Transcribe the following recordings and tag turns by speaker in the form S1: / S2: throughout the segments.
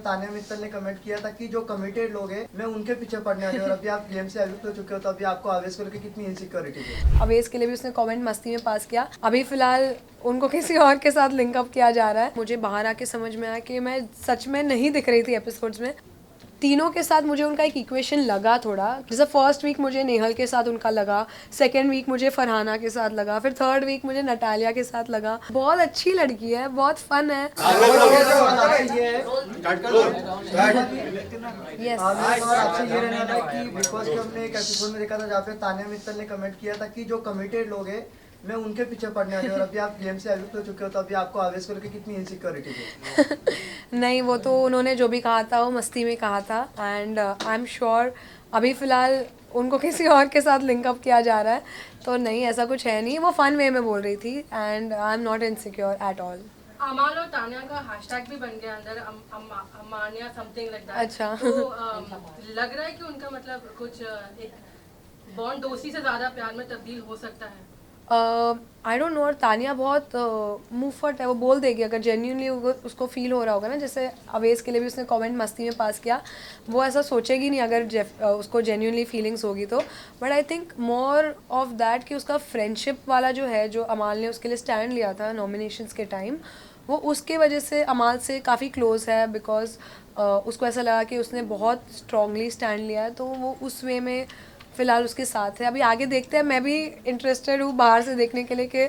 S1: तानिया मित्तल ने कमेंट किया था कि जो कमिटेड लोग हैं मैं उनके पीछे पड़ने वाले, और अभी आप गेम से एविक्ट हो चुके हो, तो अभी आपको आवेश को लेकर कितनी इनसिक्योरिटी है?
S2: अवेश के लिए भी उसने कमेंट मस्ती में पास किया। अभी फिलहाल उनको किसी और के साथ लिंकअप किया जा रहा है। मुझे बाहर आके समझ में आया कि मैं सच में नहीं दिख रही थी एपिसोड्स में। तीनों के साथ मुझे उनका एक इक्वेशन लगा थोड़ा, जैसे फर्स्ट वीक मुझे नेहल के साथ उनका लगा, सेकेंड वीक मुझे फरहाना के साथ लगा, फिर थर्ड वीक मुझे नटालिया के साथ लगा। बहुत अच्छी लड़की है, बहुत फन है। यस
S1: आपसे ये रहना था कि बिकॉज के हमने एक एपिसोड में देखा था जहाँ पे तानिया मित्तल ने कमेंट किया था कि जो कमिटेड लोग हैं मैं उनके पीछे पड़ने वाले, और अभी आप गेम से एविक्ट हो चुके हो, तो अभी आपको आवेश को लेकर कितनी इनसिक्योरिटी है?
S2: नहीं, वो तो उन्होंने जो भी कहा था वो मस्ती में कहा था, एंड आई एम श्योर अभी फ़िलहाल उनको किसी और के साथ लिंकअप किया जा रहा है, तो नहीं ऐसा कुछ है नहीं। वो फ़न वे में बोल रही थी, and I am not insecure at all.
S3: अमाल और तानिया का हैशटैग भी बन गया अंदर, अमानिया समथिंग लाइक दैट।
S2: अच्छा।
S3: तो लग रहा है कि उनका मतलब कुछ एक बॉन्ड दोस्ती से ज़्यादा प्यार में तब्दील हो सकता है।
S2: I don't know. और तानिया बहुत मुंहफट है, वो बोल देगी अगर जेन्यूनली उसको फील हो रहा होगा ना। जैसे अवेश के लिए भी उसने कमेंट मस्ती में पास किया, वो ऐसा सोचेगी नहीं अगर उसको जेन्यूनली फीलिंग्स होगी तो। But I think more of that कि उसका फ्रेंडशिप वाला जो है, जो अमाल ने उसके लिए स्टैंड लिया था नॉमिनेशंस के टाइम, वो उसके वजह से अमाल से काफ़ी क्लोज है। बिकॉज उसको ऐसा लगा कि उसने बहुत स्ट्रांगली स्टैंड लिया है, तो वो उस वे में फ़िलहाल उसके साथ है। अभी आगे देखते हैं। मैं भी इंटरेस्टेड हूँ बाहर से देखने के लिए कि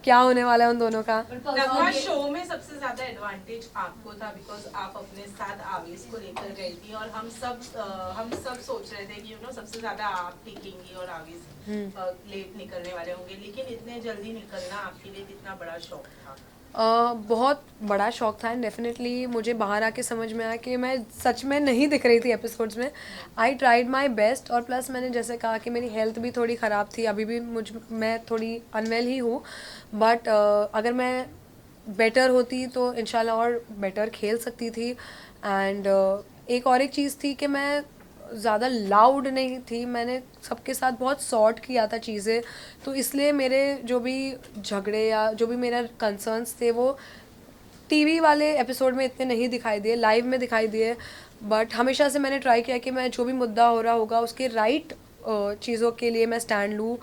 S2: क्या होने वाला है उन दोनों का।
S4: नगमा, शो में सबसे ज्यादा एडवांटेज आपको था बिकॉज आप अपने साथ आवेश को लेकर गई थी, और हम सब सोच रहे थे कि सबसे ज्यादा आप टिकेंगी और आवेश लेट निकलने वाले होंगे, लेकिन इतने जल्दी निकलना आपके लिए कितना बड़ा शौक था?
S2: बहुत बड़ा शौक था, एंड डेफिनेटली मुझे बाहर आके समझ में आया कि मैं सच में नहीं दिख रही थी एपिसोड्स में। आई ट्राइड माई बेस्ट, और प्लस मैंने जैसे कहा कि मेरी हेल्थ भी थोड़ी ख़राब थी, अभी भी मैं थोड़ी अनवेल ही हूँ। बट अगर मैं बेटर होती तो इंशाल्लाह और बेटर खेल सकती थी। एंड एक और एक चीज़ थी कि मैं ज़्यादा लाउड नहीं थी, मैंने सबके साथ बहुत सॉर्ट किया था चीज़ें, तो इसलिए मेरे जो भी झगड़े या जो भी मेरा कंसर्न्स थे वो टीवी वाले एपिसोड में इतने नहीं दिखाई दिए, लाइव में दिखाई दिए। बट हमेशा से मैंने ट्राई किया कि मैं जो भी मुद्दा हो रहा होगा उसके राइट चीज़ों के लिए मैं स्टैंड लूँ।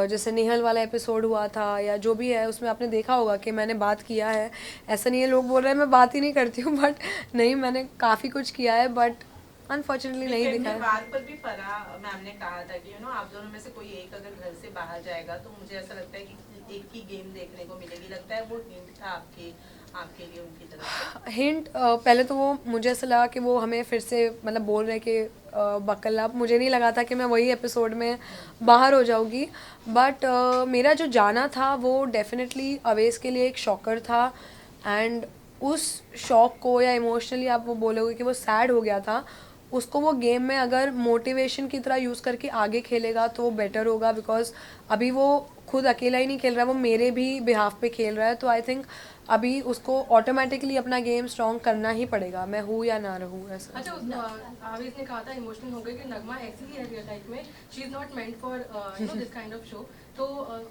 S2: जैसे नेहल वाला एपिसोड हुआ था या जो भी है, उसमें आपने देखा होगा कि मैंने बात किया है। ऐसा नहीं है लोग बोल रहे हैं मैं बात ही नहीं करती हूँ, बट नहीं, मैंने काफ़ी कुछ किया है, बट अनफॉर्चुनेटली नहीं दिखा है।
S4: बात पर भी फरा मैम ने कहा था कि आप दोनों में से कोई एक अगर घर से बाहर जाएगा तो मुझे ऐसा लगता है कि एक ही गेम देखने को मिलेगी। लगता है वो हिंट था आपके लिए उनकी तरफ से?
S2: हिंट पहले तो वो मुझे ऐसा लगा कि वो हमें फिर से मतलब बोल रहे कि बकल्ला। मुझे नहीं लगा था कि मैं वही एपिसोड में बाहर हो जाऊंगी। बट मेरा जो जाना था वो डेफिनेटली अवेश के लिए एक शॉकर था, एंड उस शॉक को या इमोशनली आप वो बोलोगे कि वो सैड हो गया था, उसको वो गेम में अगर मोटिवेशन की तरह यूज़ करके आगे खेलेगा तो बेटर होगा। बिकॉज अभी वो खुद अकेला ही नहीं खेल रहा है, वो मेरे भी बिहाफ पे खेल रहा है। तो आई थिंक अभी उसको ऑटोमेटिकली अपना गेम स्ट्रॉन्ग करना ही पड़ेगा, मैं हूँ या ना रहूँ ऐसा।
S3: अच्छा, आवेश ने कहा था इमोशनल हो गई कि नगमा ऐसी ही है रियल लाइफ में, she is not meant for this kind of show. तो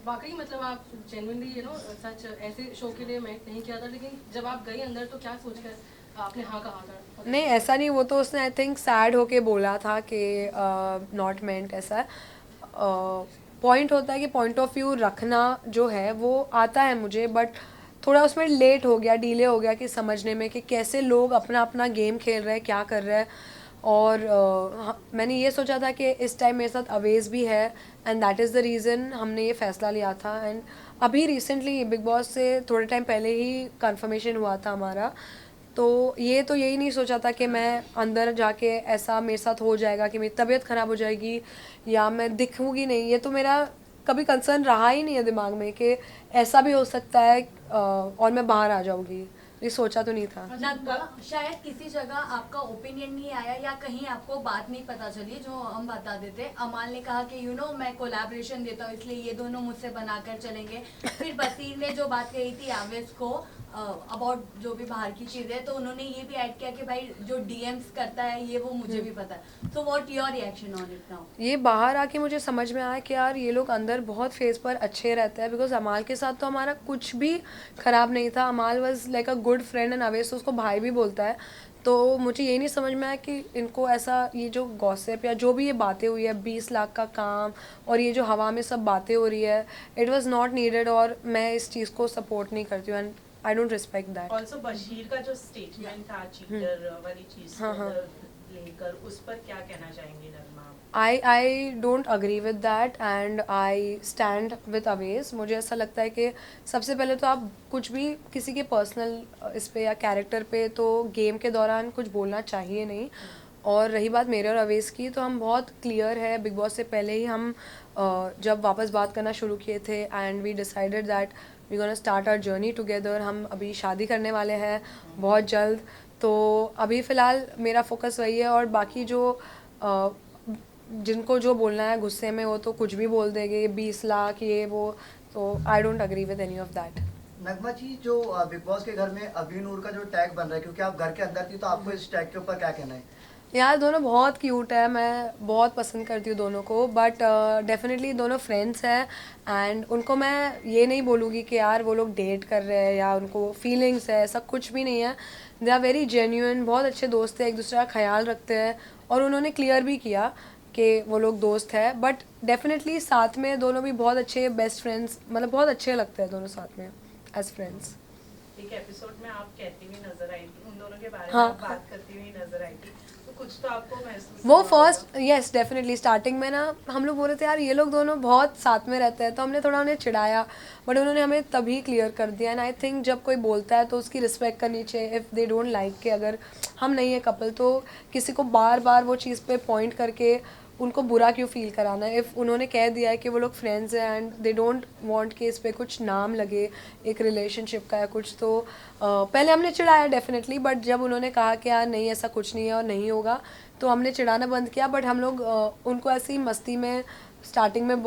S3: वाकई मतलब आप जेन्युइनली सच ऐसे शो के लिए मेंट नहीं किया था, लेकिन जब आप गई अंदर तो क्या सोचकर आपने हाँ कहा था?
S2: नहीं ऐसा नहीं, वो तो उसने आई थिंक सैड होके बोला था कि नॉट मेंट ऐसा। पॉइंट होता है कि पॉइंट ऑफ व्यू रखना जो है वो आता है मुझे, बट थोड़ा उसमें लेट हो गया, डिले हो गया कि समझने में कि कैसे लोग अपना अपना गेम खेल रहे हैं, क्या कर रहे हैं। और मैंने ये सोचा था कि इस टाइम मेरे साथ अवेज भी है, and that is the reason हमने ये फ़ैसला लिया था। एंड अभी रिसेंटली बिग बॉस से थोड़े टाइम पहले ही कंफर्मेशन हुआ था हमारा, तो यही नहीं सोचा था कि मैं अंदर जाके ऐसा मेरे साथ हो जाएगा कि मेरी तबीयत ख़राब हो जाएगी या मैं दिखूँगी नहीं। ये तो मेरा कभी कंसर्न रहा ही नहीं है दिमाग में कि ऐसा भी हो सकता है और मैं बाहर आ जाऊँगी। ये सोचा तो नहीं था।
S5: नगमा, शायद किसी जगह आपका ओपिनियन नहीं आया या कहीं आपको बात नहीं पता चली जो हम बता देते। अमाल ने कहा कि मैं कोलैबोरेशन देता हूँ इसलिए ये दोनों मुझसे बनाकर चलेंगे। फिर बसीर ने जो बात कही थी आवेश को अबाउट जो भी बाहर की चीजें, तो उन्होंने ये भी ऐड किया कि भाई जो डीएम्स करता है ये वो मुझे भी पता है। So what your reaction on it now?
S2: ये बाहर आके मुझे समझ में आया कि यार ये लोग अंदर बहुत फेस पर अच्छे रहते हैं। बिकॉज अमाल के साथ तो हमारा कुछ भी ख़राब नहीं था। अमाल was like a good friend, and Avesh तो उसको भाई भी बोलता है। तो मुझे ये नहीं समझ में आया कि इनको ऐसा ये जो गॉसिप या जो भी ये बातें हुई है 20 लाख का काम और ये जो हवा में सब बातें हो रही है, इट वाज नॉट नीडेड और मैं इस चीज़ को सपोर्ट नहीं करती हूँ and I don't respect that.
S4: Also Bashir का जो स्टेटमेंट था चीटर वाली चीज
S2: हाँ, हाँ।
S4: लेकर, उस पर क्या कहना चाहेंगे Nagma?
S2: I don't agree with that and I stand with Awez. मुझे ऐसा लगता है कि सबसे पहले तो आप कुछ भी किसी के पर्सनल इस पे या कैरेक्टर पे तो गेम के दौरान कुछ बोलना चाहिए नहीं। और रही बात मेरे और अवेज की, तो हम बहुत क्लियर है, बिग बॉस से पहले ही हम जब वापस बात करना शुरू किए थे and we decided that we gonna start our journey together. हम अभी शादी करने वाले हैं बहुत जल्द, तो अभी फ़िलहाल मेरा फोकस वही है और बाकी जो जिनको जो बोलना है गुस्से में वो तो कुछ भी बोल देंगे, 20 लाख ये वो, तो I don't agree with any of that.
S1: Nagma ji, जो बिग बॉस के घर में अभी नूर का जो टैग बन रहा है, क्योंकि आप घर के अंदर थी, तो आपको इस टैग के ऊपर क्या कहना है?
S2: यार दोनों बहुत क्यूट है, मैं बहुत पसंद करती हूँ दोनों को, बट डेफिनेटली दोनों फ्रेंड्स हैं एंड उनको मैं ये नहीं बोलूँगी कि यार वो लोग डेट कर रहे हैं या उनको फीलिंग्स है, ऐसा कुछ भी नहीं है। दे आर वेरी जेन्युइन, बहुत अच्छे दोस्त हैं, एक दूसरे का ख्याल रखते हैं और उन्होंने क्लियर भी किया कि वो लोग दोस्त है, बट डेफिनेटली साथ में दोनों भी बहुत अच्छे बेस्ट फ्रेंड्स, मतलब बहुत अच्छे लगते हैं दोनों साथ में एज फ्रेंड्स।
S4: एक एपिसोड में आप कहती हुई नजर आई थी, उन दोनों के बारे में
S2: हाँ।
S4: आप बात करती हुई नजर आई थी, तो कुछ तो आपको महसूस
S2: वो
S4: हुआ होगा?
S2: फर्स्ट यस डेफिनेटली स्टार्टिंग में ना हम लोग बोल रहे थे यार ये लोग दोनों बहुत साथ में रहते हैं, तो हमने थोड़ा उन्हें चिढ़ाया, बट उन्होंने हमें तभी क्लियर कर दिया एंड आई थिंक जब कोई बोलता है तो उसकी रिस्पेक्ट करनी चाहिए। इफ़ दे डोंट लाइक के अगर हम नहीं है कपल, तो किसी को बार बार वो चीज़ पे पॉइंट करके उनको बुरा क्यों फील कराना है। इफ़ उन्होंने कह दिया है कि वो लोग फ्रेंड्स हैं एंड दे डोंट वांट कि इस पे कुछ नाम लगे एक रिलेशनशिप का या कुछ, तो पहले हमने चिढ़ाया डेफिनेटली, बट जब उन्होंने कहा कि यार नहीं ऐसा कुछ नहीं है और नहीं होगा, तो हमने चिढ़ाना बंद किया। बट हम लोग उनको ऐसी मस्ती में स्टार्टिंग में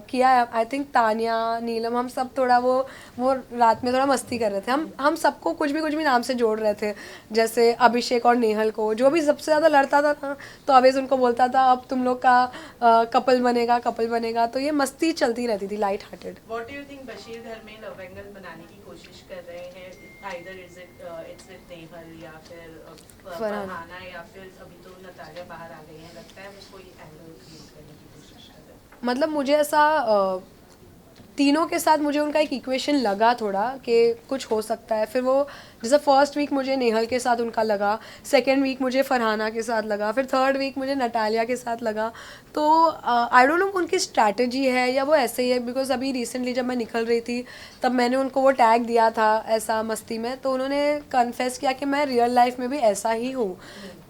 S2: किया है। आई थिंक तानिया, नीलम, हम सब थोड़ा वो रात में थोड़ा मस्ती कर रहे थे। हम सबको कुछ भी नाम से जोड़ रहे थे, जैसे अभिषेक और नेहल को, जो भी सबसे ज़्यादा लड़ता था ना, तो अवेज उनको बोलता था अब तुम लोग का कपल बनेगा, तो ये मस्ती चलती रहती थी light hearted.
S4: What do you think Bashir घर में लव एंगल बनाने की कोशिश कर रहे हैं? Either it's with नेहल या फिर फरहाना या फिर अभी तो नतालिया बाहर आ गई है, लगता है उसको ये एंगल क्रिएट करने की कोशिश कर रहे हैं?
S2: मतलब मुझे ऐसा तीनों के साथ मुझे उनका एक इक्वेशन लगा थोड़ा कि कुछ हो सकता है। फिर वो जैसे फर्स्ट वीक मुझे नेहल के साथ उनका लगा, सेकेंड वीक मुझे फरहाना के साथ लगा, फिर थर्ड वीक मुझे नटालिया के साथ लगा। तो आई डोंट नो उनकी स्ट्रैटेजी है या वो ऐसे ही है, बिकॉज अभी रिसेंटली जब मैं निकल रही थी तब मैंने उनको वो टैग दिया था ऐसा मस्ती में, तो उन्होंने कन्फेस किया कि मैं रियल लाइफ में भी ऐसा ही हूँ।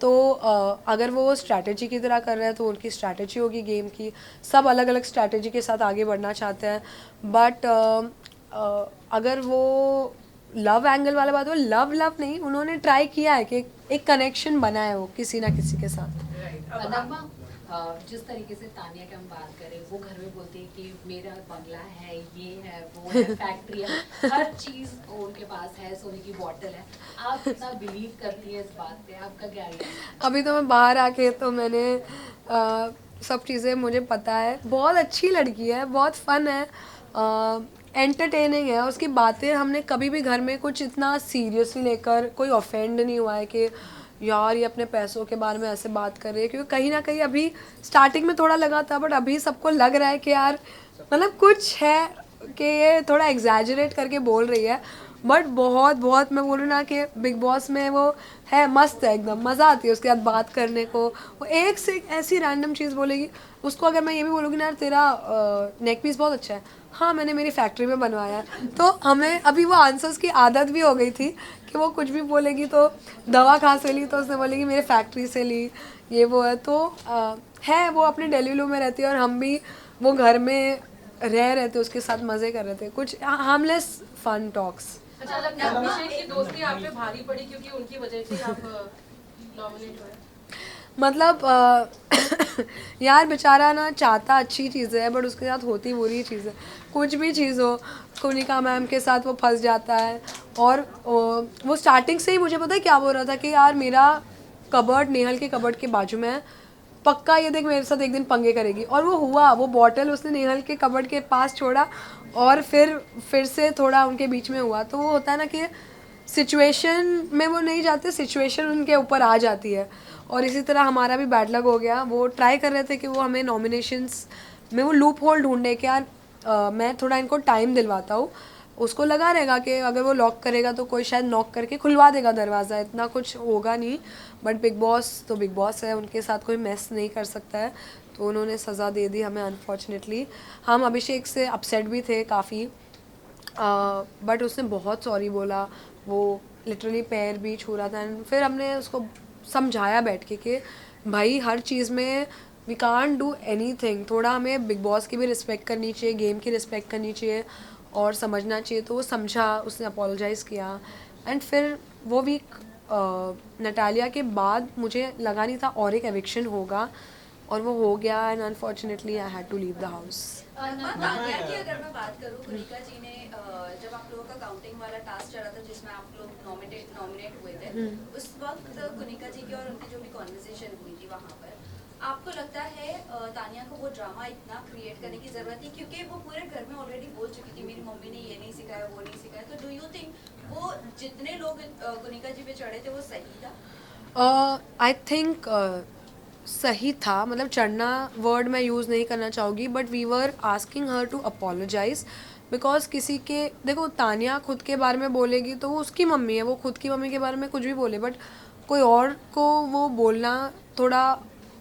S2: तो अगर वो स्ट्रैटेजी की तरह कर रहे हैं तो उनकी स्ट्रैटेजी होगी गेम की, सब अलग अलग स्ट्रैटेजी के साथ आगे बढ़ना चाहते हैं। बट अगर वो लव एंगल वाला बात हो, लव नहीं, उन्होंने ट्राई किया है कि एक कनेक्शन बना है वो किसी ना किसी के साथ।
S4: Right. अब
S6: नगमा, जिस तरीके से तानिया की हम बात करें, वो घर में बोलती है कि मेरा बंगला है, ये है, वो है, फैक्ट्री है, हर चीज उनके पास है, सोने की बोतल है। आप कितना बिलीव करती है इस बात पे? आपका क्या है?
S2: अभी तो मैं बाहर आके तो मैंने सब चीज़ें मुझे पता है, बहुत अच्छी लड़की है, बहुत फन है, एंटरटेनिंग है, उसकी बातें हमने कभी भी घर में कुछ इतना सीरियसली लेकर कोई ऑफेंड नहीं हुआ है कि यार ये अपने पैसों के बारे में ऐसे बात कर रही है, क्योंकि कहीं ना कहीं अभी स्टार्टिंग में थोड़ा लगा था, बट अभी सबको लग रहा है कि यार मतलब कुछ है कि ये थोड़ा एग्जैजरेट करके बोल रही है। बट बहुत मैं बोलूँ ना कि बिग बॉस में वो है, मस्त है एकदम, मज़ा आती है उसके साथ बात करने को। वो एक से एक ऐसी रैंडम चीज़ बोलेगी, उसको अगर मैं ये भी बोलूँगी ना यार तेरा नेक पीस बहुत अच्छा है, हाँ मैंने मेरी फैक्ट्री में बनवाया है, तो हमें अभी वो आंसर्स की आदत भी हो गई थी कि वो कुछ भी बोलेगी तो दवा कहाँ से ली, तो उसने बोलेगी मेरे फैक्ट्री से ली, ये वो है। तो है वो अपने डेलीलू में रहती है और हम भी वो घर में रह रहे थे, उसके साथ मज़े कर रहे थे, कुछ हार्मलेस फन टॉक्स।
S3: अच्छा लगता है अभिषेक की दोस्ती आप पे भारी पड़ी क्योंकि उनकी वजह से आप नॉमिनेट हुए?
S2: मतलब यार बेचारा ना चाहता अच्छी चीज़ें है, बट उसके साथ होती बुरी चीज़ है। कुछ भी चीज़ हो, कुनिका मैम के साथ वो फंस जाता है, और वो स्टार्टिंग से ही मुझे पता है क्या बोल रहा था कि यार मेरा कबर्ड नेहल के कबर्ड के बाजू में है, पक्का ये देख मेरे साथ एक दिन पंगे करेगी। और वो हुआ, वो बॉटल उसने नेहल के कबर्ड के पास छोड़ा और फिर से थोड़ा उनके बीच में हुआ। तो वो होता है ना कि सिचुएशन में वो नहीं जाते, सिचुएशन उनके ऊपर आ जाती है। और इसी तरह हमारा भी बैड लक हो गया। वो ट्राई कर रहे थे कि वो हमें नॉमिनेशंस में वो लूप होल ढूंढने के, यार मैं थोड़ा इनको टाइम दिलवाता हूँ। उसको लगा रहेगा कि अगर वो लॉक करेगा तो कोई शायद नॉक करके खुलवा देगा दरवाज़ा, इतना कुछ होगा नहीं। बट बिग बॉस तो बिग बॉस है, उनके साथ कोई मेस नहीं कर सकता है, तो उन्होंने सज़ा दे दी हमें अनफॉर्चुनेटली। हम अभिषेक से अपसेट भी थे काफ़ी, बट उसने बहुत सॉरी बोला, वो लिटरली पैर भी छू रहा था। एंड फिर हमने उसको समझाया बैठ के कि भाई हर चीज़ में वी कांट डू एनीथिंग, थोड़ा हमें बिग बॉस की भी रिस्पेक्ट करनी चाहिए, गेम की रिस्पेक्ट करनी चाहिए और समझना चाहिए। तो वो समझा, उसने अपोलोजाइज़ किया। एंड फिर वो वीक नटालिया के बाद मुझे लगा नहीं था और एक एविक्शन होगा, और वो हो गया। And unfortunately I had to leave the house.
S5: Tanya की अगर मैं बात करूँ, कुनिका जी ने जब आप लोगों का काउंटिंग वाला टास्क चला था जिसमें आप लोग नॉमिनेट हुए थे, उस वक्त कुनिका जी की और उनकी जो भी कॉन्वर्सेशन हुई थी वहाँ पर, आपको लगता है तानिया को वो ड्रामा इतना क्रिएट करने की जरूरत थी? क्योंकि वो पूरे घर में ऑलरेडी बोल चुकी थी मेरी मम्मी ने ये नहीं सिखाया, वो नहीं सिखाया। तो डू यू थिंक वो जितने लोग कुनिका जी पे चढ़े थे वो सही था?
S2: आई थिंक सही था, मतलब चढ़ना वर्ड मैं यूज़ नहीं करना चाहूँगी, but we were asking her to apologise. Because किसी के, देखो तानिया खुद के बारे में बोलेगी तो वो उसकी मम्मी है, वो खुद की मम्मी के बारे में कुछ भी बोले, बट कोई और को वो बोलना थोड़ा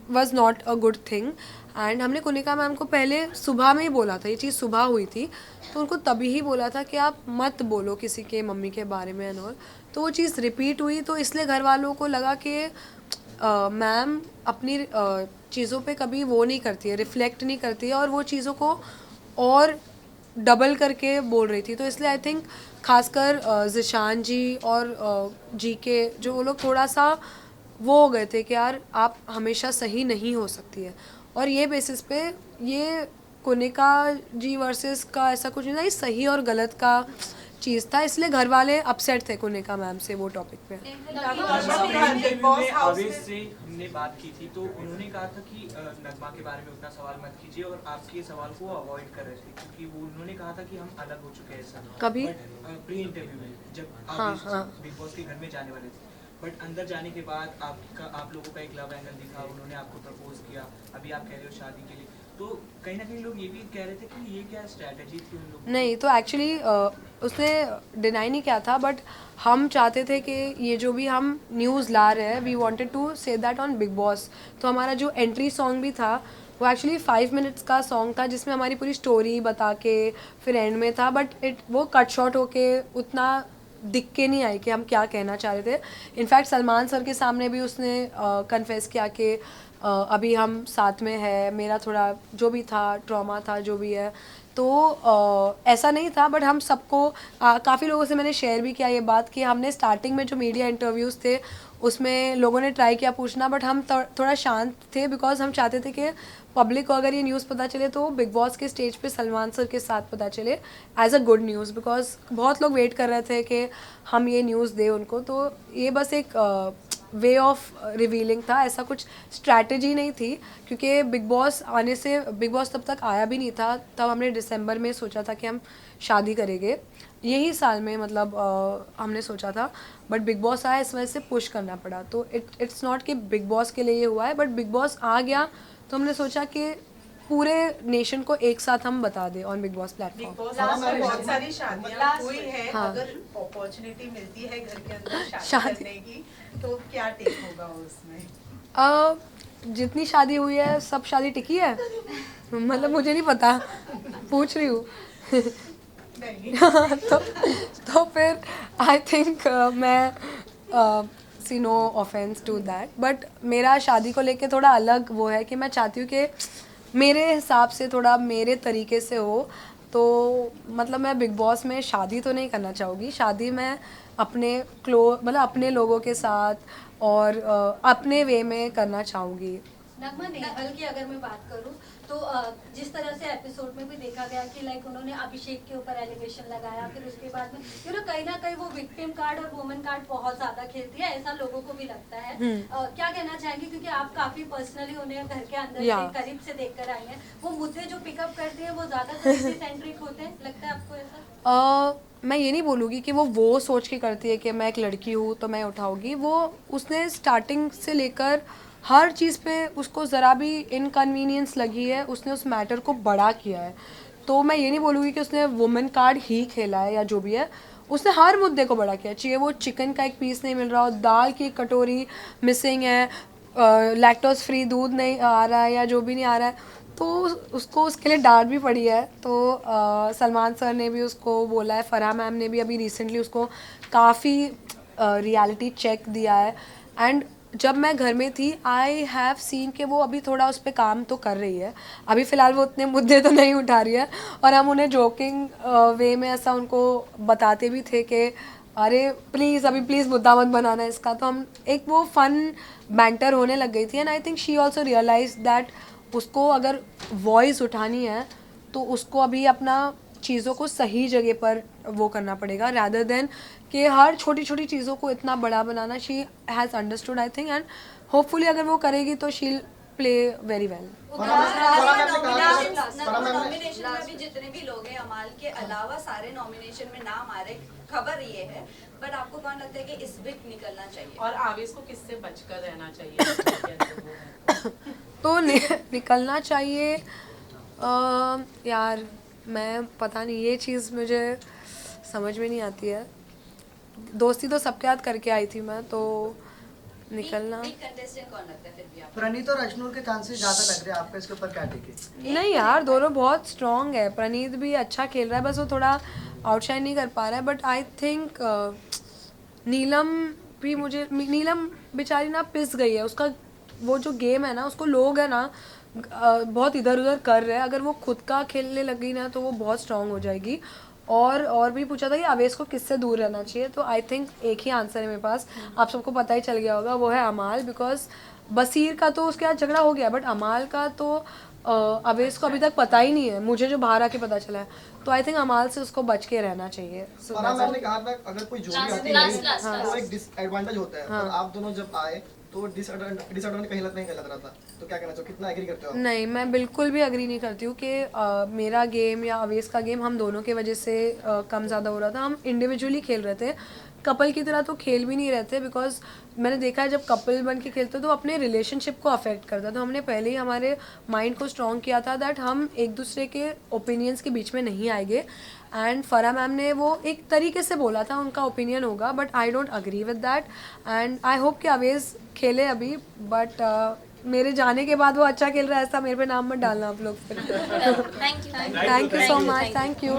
S2: was not a good thing. And हमने कुनिका मैम को पहले सुबह में ही बोला था, ये चीज़ सुबह हुई थी, तो उनको तभी ही बोला था कि आप मत बोलो किसी के मम्मी के बारे में एंड ऑल। तो वो चीज़ रिपीट हुई, तो इसलिए घर वालों को लगा कि मैम अपनी चीज़ों पे कभी वो नहीं करती है, रिफ्लेक्ट नहीं करती है, और वो चीज़ों को और डबल करके बोल रही थी। तो इसलिए आई थिंक खासकर ज़िशान जी और जी के जो वो लोग थोड़ा सा वो हो गए थे कि यार आप हमेशा सही नहीं हो सकती है। और ये बेसिस पे ये कुनिका जी वर्सेस का ऐसा कुछ नहीं था, ये सही और गलत का चीज़ था, इसलिए घर वाले अपसेट थे कुनिका मैम से वो टॉपिक पे।
S7: आवेश से हमने बात की थी तो उन्होंने कहा था कि नगमा के बारे में उतना सवाल मत कीजिए, और आपके सवाल को अवॉइड कर रहे थे क्योंकि वो उन्होंने कहा था कि हम अलग हो चुके हैं ऐसा।
S2: कभी
S7: प्री इंटरव्यू में जब
S2: हाँ, हाँ।
S7: बिग बॉस के घर में जाने वाले थे, बट अंदर जाने के बाद आप लोगों का एक लव एंगल दिखा, उन्होंने आपको प्रपोज किया, अभी आप कह रहे हो शादी के लिए, तो कहीं ना कहीं लोग ये भी कह रहे थे कि ये क्या स्ट्रैटेजी थी उन लोगों की?
S2: नहीं, तो एक्चुअली उसने डिनाई नहीं किया था, बट हम चाहते थे कि ये जो भी हम न्यूज़ ला रहे हैं, we wanted to say that on Bigg Boss. तो हमारा जो एंट्री सॉन्ग भी था वो एक्चुअली 5 मिनट्स का सॉन्ग था, जिसमें हमारी पूरी स्टोरी बता के फिर एंड में था, बट वो कट शॉर्ट होके उतना दिख के नहीं आई कि हम क्या कहना चाह रहे थे। इनफैक्ट सलमान सर के सामने भी उसने कन्फेस किया कि अभी हम साथ में है, मेरा थोड़ा जो भी था ट्रॉमा था जो भी है, तो ऐसा नहीं था। बट हम सबको काफ़ी लोगों से मैंने शेयर भी किया ये बात कि हमने स्टार्टिंग में जो मीडिया इंटरव्यूज़ थे उसमें लोगों ने ट्राई किया पूछना, बट हम थोड़ा शांत थे, बिकॉज हम चाहते थे कि पब्लिक को अगर ये न्यूज़ पता चले तो बिग बॉस के स्टेज पे सलमान सर के साथ पता चले as a good news, because बहुत लोग वेट कर रहे थे कि हम ये न्यूज़ दें उनको। तो ये बस एक वे ऑफ रिवीलिंग था, ऐसा कुछ स्ट्रैटेजी नहीं थी, क्योंकि बिग बॉस आने से, बिग बॉस तब तक आया भी नहीं था, तब हमने दिसंबर में सोचा था कि हम शादी करेंगे, यही साल में मतलब हमने सोचा था, बट बिग बॉस आया इस वजह से पुश करना पड़ा। तो इट्स नॉट कि बिग बॉस के लिए ये हुआ है, बट बिग बॉस आ गया तो हमने सोचा कि पूरे नेशन को एक साथ हम बता दें on Bigg boss platform.
S4: Big boss में बहुत सारी शादियां हुई है, अगर अपॉर्चुनिटी मिलती है घर के अंदर शादी करने की तो क्या टेक होगा उसमें?
S2: जितनी शादी हुई है सब शादी टिकी है मतलब मुझे नहीं पता, पूछ रही हूँ तो फिर आई थिंक मैं see no offence to that, but मेरा शादी को लेके थोड़ा अलग वो है कि मैं चाहती हूँ कि मेरे हिसाब से थोड़ा मेरे तरीके से हो। तो मतलब मैं बिग बॉस में शादी तो नहीं करना चाहूँगी, शादी मैं अपने मतलब अपने लोगों के साथ और अपने वे में करना चाहूँगी।
S5: नगमा नेहल की अगर मैं बात करूं तो जिस तरह से एपिसोड में भी देखा गया कि लाइक उन्होंने अभिषेक के ऊपर एलिगेशन लगाया, फिर उसके बाद में कहीं ना कहीं वो विक्टिम कार्ड और वुमन कार्ड बहुत ज्यादा खेलती है, ऐसा लोगों को भी लगता है। क्या कहना चाहेंगे, क्योंकि आप काफी पर्सनली उन्हें घर के अंदर से करीब से देखकर आई हैं, वो मुझे जो पिकअप करते हैं वो ज्यादा सेंट्रिक होते हैं, लगता है आपको ऐसा?
S2: मैं ये नहीं बोलूँगी कि वो सोच के करती है कि मैं एक लड़की हूँ तो मैं उठाऊँगी। वो उसने स्टार्टिंग से लेकर हर चीज़ पे उसको ज़रा भी इनकन्वीनियंस लगी है, उसने उस मैटर को बड़ा किया है। तो मैं ये नहीं बोलूँगी कि उसने वुमेन कार्ड ही खेला है या जो भी है, उसने हर मुद्दे को बड़ा किया। चाहिए वो चिकन का एक पीस नहीं मिल रहा हो, दाल की एक कटोरी मिसिंग है, लैक्टोज फ्री दूध नहीं आ रहा है या जो भी नहीं आ रहा है, तो उसको उसके लिए डांट भी पड़ी है। तो सलमान सर ने भी उसको बोला है, फराह मैम ने भी अभी रिसेंटली उसको काफ़ी रियलिटी चेक दिया है। एंड जब मैं घर में थी आई हैव सीन कि वो अभी थोड़ा उस पर काम तो कर रही है। अभी फ़िलहाल वो उतने मुद्दे तो नहीं उठा रही है, और हम उन्हें जोकिंग वे में ऐसा उनको बताते भी थे कि अरे प्लीज़ अभी प्लीज़ मुद्दा मत बनाना इसका। तो हम एक वो फन बैंटर होने लग गई थी। And I think she also realise that उसको अगर वॉइस उठानी है तो उसको अभी अपना चीज़ों को सही जगह पर वो करना पड़ेगा, रैदर देन कि हर छोटी छोटी चीज़ों को इतना बड़ा बनाना। She has understood I think, and hopefully अगर वो करेगी तो she play very well.
S8: Nomination में भी जितने भी लोग हैं अमाल के अलावा सारे नॉमिनेशन में नाम आ रहे, खबर ये है, बट आपको कौन लगता है कि इस वीक निकलना चाहिए?
S4: और आवेश को किससे बचकर रहना चाहिए?
S2: तो निकलना चाहिए यार, मैं पता नहीं, ये चीज़ मुझे समझ में नहीं आती है। दोस्ती तो सबके साथ करके आई थी मैं, तो निकलना।
S8: कंटेस्टेंट कौन लगता है फिर भी आपको?
S1: प्रणीत और अश्नूर के चांसेस ज़्यादा लग रहे हैं, आपका इसके ऊपर क्या टेक है?
S2: नहीं यार, दोनों बहुत स्ट्रॉन्ग है। प्रणीत भी अच्छा खेल रहा है, बस वो थोड़ा आउटशाइन नहीं कर पा रहा है। बट आई थिंक नीलम भी, मुझे नीलम बेचारी ना पिस गई है। उसका वो जो गेम है ना, उसको लोग है ना बहुत इधर उधर कर रहे हैं। अगर वो खुद का खेलने लगी ना तो वो बहुत स्ट्रॉन्ग हो जाएगी। और भी पूछा था कि अवेश को किससे दूर रहना चाहिए, तो आई थिंक एक ही आंसर है मेरे पास, आप सबको पता ही चल गया होगा, वो है अमाल। बिकॉज बसीर का तो उसके साथ झगड़ा हो गया, बट अमाल का तो अवेश को अभी तक पता ही नहीं है, मुझे जो बाहर आके पता चला है। तो आई थिंक अमाल से उसको बच के रहना चाहिए।
S9: फराह मैम ने कहा था अगर कोई जोड़ी आती है तो एक डिसएडवांटेज होता है, पर आप दोनों जब आए तो डिसएडवांटेज कहीं नहीं लग रहा था, तो क्या कहना चाहिए, कितना एग्री करते हो?
S2: नहीं, मैं बिल्कुल भी एग्री नहीं करती हूँ कि मेरा गेम या अवेश का गेम हम दोनों के वजह से कम ज़्यादा हो रहा था। हम इंडिविजुअली खेल रहे थे, कपल की तरह तो खेल भी नहीं रहते। बिकॉज मैंने देखा है जब कपल बन के खेलते तो अपने रिलेशनशिप को अफेक्ट करता है। तो हमने पहले ही हमारे माइंड को स्ट्रॉन्ग किया था दैट हम एक दूसरे के ओपिनियंस के बीच में नहीं आएंगे। एंड फराह मैम ने वो एक तरीके से बोला था, उनका ओपिनियन होगा, but I don't agree with that. And I hope कि अवेश खेले अभी, बट मेरे जाने के बाद वो अच्छा खेल रहा है ऐसा मेरे पे नाम मत डालना आप लोग। Thank you so much, thank you.